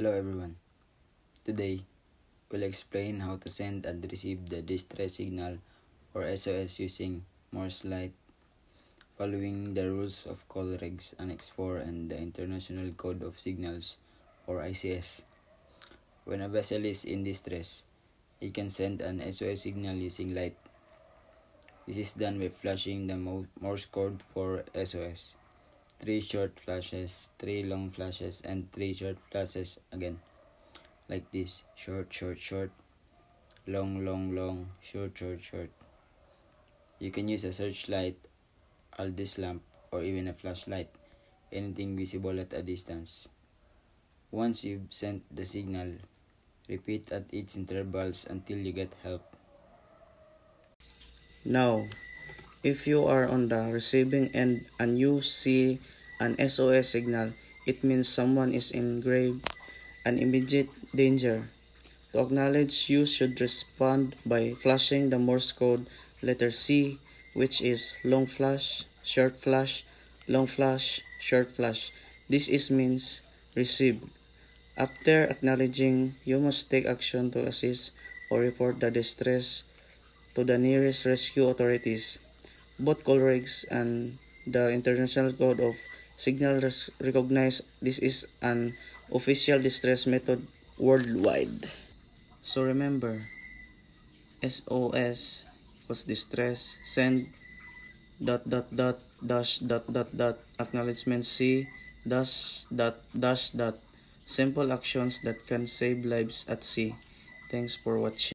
Hello everyone. Today, we'll explain how to send and receive the distress signal or SOS using Morse light following the rules of Call Regs Annex 4 and the International Code of Signals or ICS. When a vessel is in distress, it can send an SOS signal using light. This is done by flashing the Morse code for SOS. 3 short flashes, 3 long flashes, and 3 short flashes again. Like this: short, short, short, long, long, long, short, short, short. You can use a searchlight, Aldis lamp, or even a flashlight, anything visible at a distance. Once you've sent the signal, repeat at its intervals until you get help. Now, if you are on the receiving end and you see an SOS signal, it means someone is in grave and immediate danger. To acknowledge, you should respond by flashing the Morse code letter C, which is long flash, short flash, long flash, short flash. This means receive. After acknowledging, you must take action to assist or report the distress to the nearest rescue authorities. Both Colregs and the International Code of Signals recognize this is an official distress method worldwide. So remember, SOS was distress, send dash acknowledgement C dash. Simple actions that can save lives at sea. Thanks for watching.